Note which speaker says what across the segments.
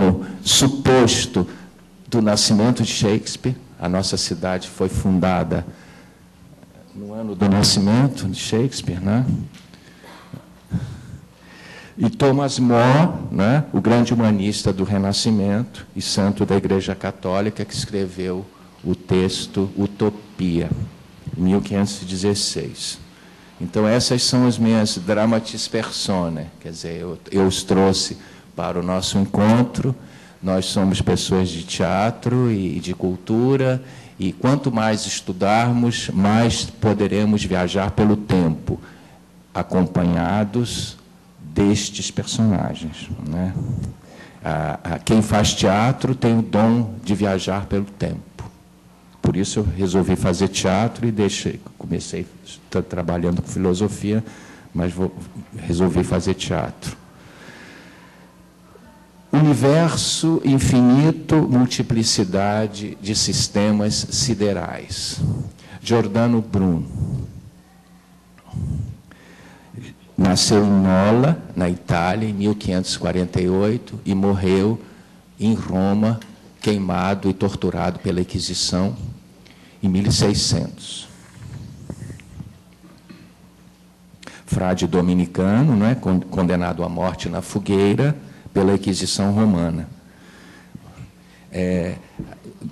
Speaker 1: ano suposto do nascimento de Shakespeare. A nossa cidade foi fundada no ano do nascimento de Shakespeare, né? E Thomas More, né, o grande humanista do Renascimento e santo da Igreja Católica, que escreveu o texto Utopia, em 1516. Então, essas são as minhas dramatis personae, quer dizer, eu os trouxe para o nosso encontro. Nós somos pessoas de teatro e de cultura, e quanto mais estudarmos, mais poderemos viajar pelo tempo, acompanhados destes personagens, né? Quem faz teatro tem o dom de viajar pelo tempo. Por isso eu resolvi fazer teatro e comecei trabalhando com filosofia, mas resolvi fazer teatro. Universo infinito, multiplicidade de sistemas siderais. Giordano Bruno. Nasceu em Nola, na Itália, em 1548, e morreu em Roma, queimado e torturado pela Inquisição, em 1600. Frade dominicano, não é? Condenado à morte na fogueira pela Inquisição romana.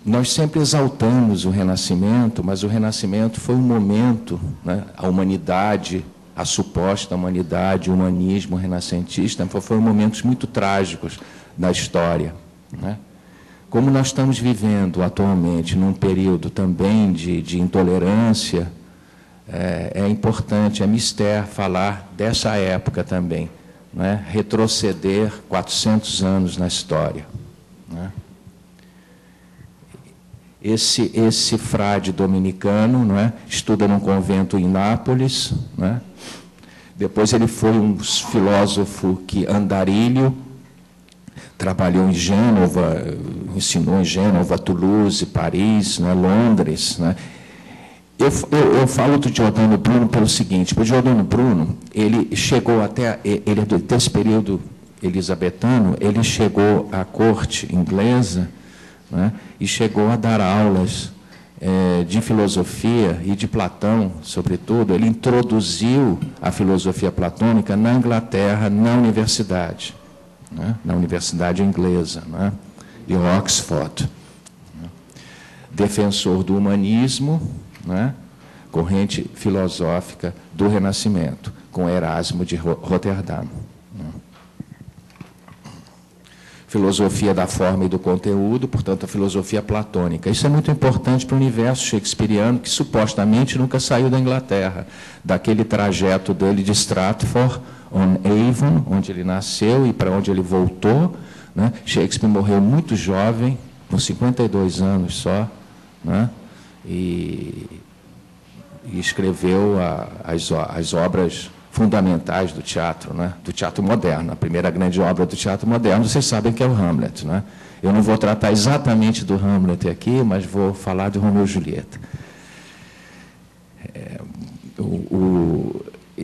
Speaker 1: Nós sempre exaltamos o Renascimento, mas o Renascimento foi um momento, né? A humanidade, a suposta humanidade, o humanismo renascentista, foram momentos muito trágicos da história, né? Como nós estamos vivendo atualmente num período também de intolerância, é importante, é mister falar dessa época também, né? Retroceder 400 anos na história, né? Esse frade dominicano, não é? Estuda num convento em Nápoles, né? Depois ele foi um filósofo Andarilho, trabalhou em Gênova, ensinou em Gênova, Toulouse, Paris, né? Londres, né? Eu falo do Giordano Bruno pelo seguinte: o Giordano Bruno, ele chegou ele desse período elisabetano, ele chegou à corte inglesa, né, e chegou a dar aulas de filosofia e de Platão, sobretudo. Ele introduziu a filosofia platônica na Inglaterra, na universidade, né, na universidade inglesa, né, de Oxford. Defensor do humanismo, né, corrente filosófica do Renascimento, com Erasmo de Roterdã. Filosofia da forma e do conteúdo, portanto, a filosofia platônica. Isso é muito importante para o universo shakespeariano, que supostamente nunca saiu da Inglaterra, daquele trajeto dele de Stratford-on-Avon, onde ele nasceu e para onde ele voltou, né? Shakespeare morreu muito jovem, com 52 anos só, né? E escreveu as obras fundamentais do teatro, né? Do teatro moderno. A primeira grande obra do teatro moderno, vocês sabem que é o Hamlet, né? Eu não vou tratar exatamente do Hamlet aqui, mas vou falar de Romeu e Julieta.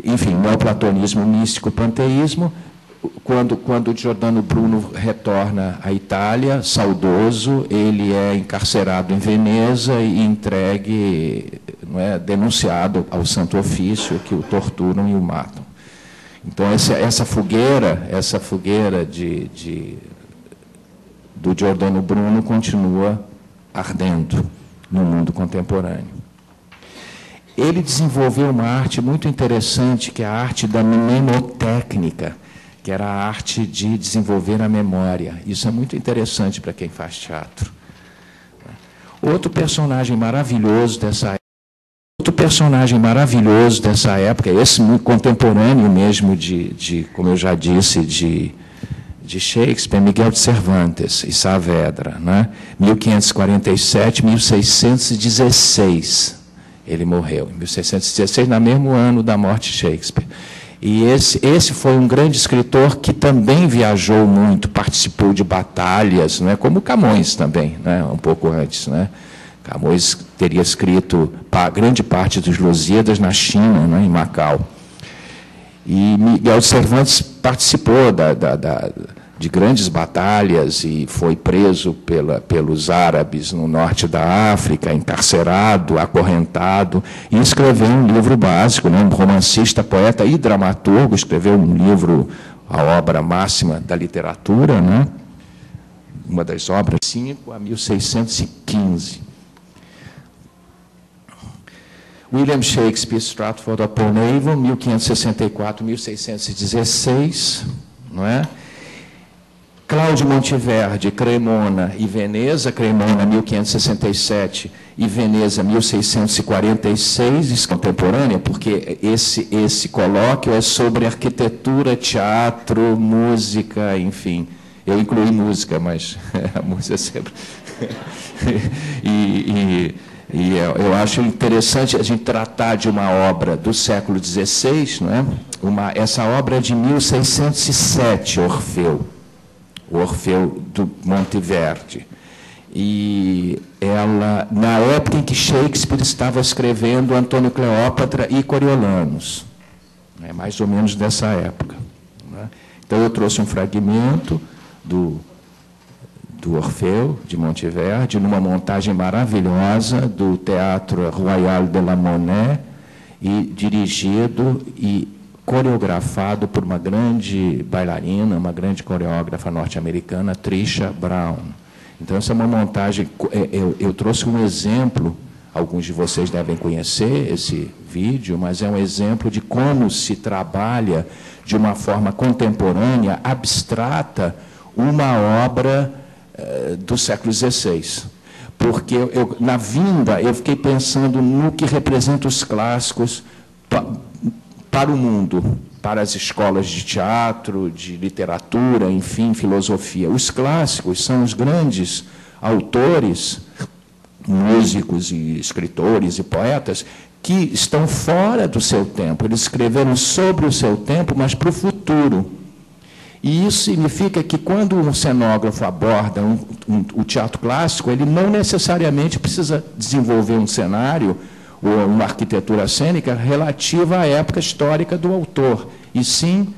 Speaker 1: Enfim, neoplatonismo, místico, panteísmo. Quando Giordano Bruno retorna à Itália, saudoso, ele é encarcerado em Veneza e entregue, não é, denunciado ao Santo Ofício, que o torturam e o matam. Então, essa fogueira do Giordano Bruno continua ardendo no mundo contemporâneo. Ele desenvolveu uma arte muito interessante, que é a arte da mnemotécnica, que era a arte de desenvolver a memória. Isso é muito interessante para quem faz teatro. Outro personagem maravilhoso dessa época, esse muito contemporâneo mesmo como eu já disse, de Shakespeare, Miguel de Cervantes e Saavedra, né? 1547, 1616, ele morreu. Em 1616, no mesmo ano da morte de Shakespeare. E esse foi um grande escritor que também viajou muito, participou de batalhas, né, como Camões também, né, um pouco antes, né? Camões teria escrito grande parte dos Lusíadas na China, né, em Macau. E Miguel de Cervantes participou de grandes batalhas e foi preso pelos árabes no norte da África, encarcerado, acorrentado, e escreveu um livro básico, né? Um romancista, poeta e dramaturgo, escreveu um livro, a obra máxima da literatura, né? Uma das obras, 5 a 1615. William Shakespeare, Stratford upon Avon, 1564-1616, não é? Cláudio Monteverdi, Cremona e Veneza, Cremona 1567 e Veneza 1646, contemporânea, porque esse colóquio é sobre arquitetura, teatro, música, enfim. Eu incluí música, mas a música sempre... eu acho interessante a gente tratar de uma obra do século XVI, não é? Essa obra é de 1607, Orfeu. O Orfeu do Monteverdi. E ela, na época em que Shakespeare estava escrevendo Antônio Cleópatra e Coriolanos, é mais ou menos dessa época, né? Então, eu trouxe um fragmento do Orfeu, de Monteverdi, numa montagem maravilhosa do Teatro Royal de la Monnaie, e dirigido e coreografado por uma grande bailarina, uma grande coreógrafa norte-americana, Trisha Brown. Então, essa é uma montagem... Eu trouxe um exemplo, alguns de vocês devem conhecer esse vídeo, mas é um exemplo de como se trabalha de uma forma contemporânea, abstrata, uma obra do século XVI. Porque, na vinda, eu fiquei pensando no que representa os clássicos para o mundo, para as escolas de teatro, de literatura, enfim, filosofia. Os clássicos são os grandes autores, músicos e escritores e poetas que estão fora do seu tempo. Eles escreveram sobre o seu tempo, mas para o futuro. E isso significa que, quando um cenógrafo aborda o teatro clássico, ele não necessariamente precisa desenvolver um cenário ou uma arquitetura cênica relativa à época histórica do autor. E sim,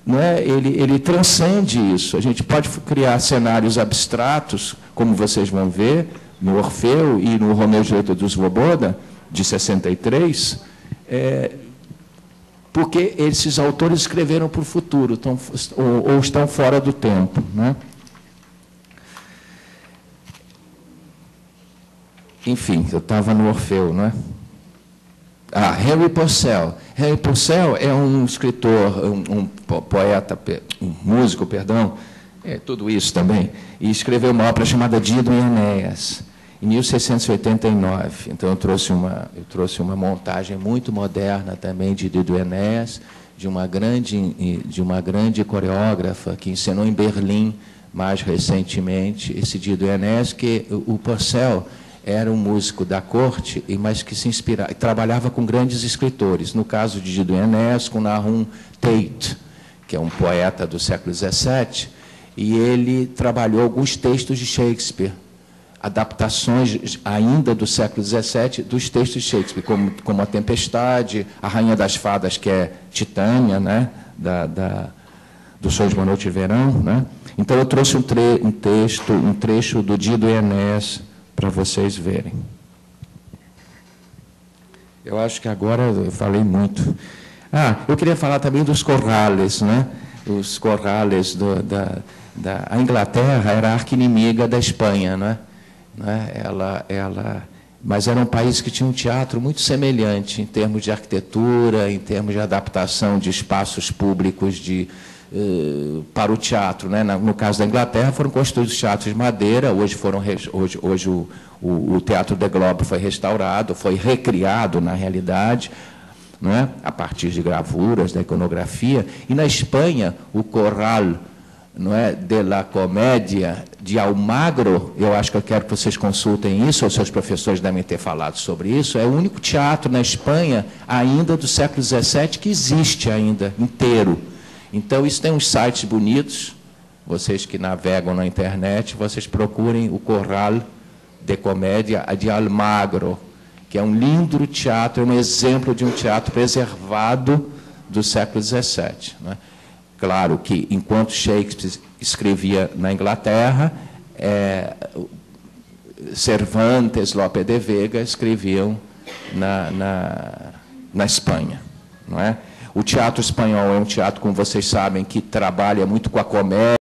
Speaker 1: né, ele transcende isso. A gente pode criar cenários abstratos, como vocês vão ver, no Orfeu e no Romeu e Julieta do Svoboda, de 63, porque esses autores escreveram para o futuro, ou estão fora do tempo, né? Enfim, eu estava no Orfeu, não é? Henry Purcell. Henry Purcell é um escritor, um poeta, um músico, perdão, tudo isso também, e escreveu uma obra chamada Dido e Enéas, em 1689. Então, eu trouxe uma montagem muito moderna também de Dido e Enéas, de uma grande coreógrafa que ensinou em Berlim, mais recentemente, esse Dido e Enéas, que o Purcell era um músico da corte, mas que se inspirava, trabalhava com grandes escritores. No caso de Dido e Enéas, com Nahum Tate, que é um poeta do século XVII, e ele trabalhou alguns textos de Shakespeare, adaptações ainda do século XVII dos textos de Shakespeare, como A Tempestade, A Rainha das Fadas, que é Titânia, né, do Sonho de uma Noite de Verão, né? Então, eu trouxe um trecho do Dido e Enéas, para vocês verem. Eu acho que agora eu falei muito. Eu queria falar também dos corrales, né? Os corrales a Inglaterra era a arqui-inimiga da Espanha, não é? Mas era um país que tinha um teatro muito semelhante em termos de arquitetura, em termos de adaptação de espaços públicos para o teatro, né? No caso da Inglaterra, foram construídos teatros de madeira. Hoje o Teatro The Globe foi restaurado, foi recriado, na realidade, né? A partir de gravuras, da iconografia. E, na Espanha, o Corral, não é, de la Comédia de Almagro, eu acho que eu quero que vocês consultem isso, ou seus professores devem ter falado sobre isso, é o único teatro na Espanha, ainda do século XVII, que existe ainda, inteiro. Então, isso tem uns sites bonitos, vocês que navegam na internet, vocês procurem o Corral de Comédia de Almagro, que é um lindo teatro, é um exemplo de um teatro preservado do século XVII. Né? Claro que, enquanto Shakespeare escrevia na Inglaterra, Cervantes, Lope de Vega escreviam na Espanha, não é? O teatro espanhol é um teatro, como vocês sabem, que trabalha muito com a comédia,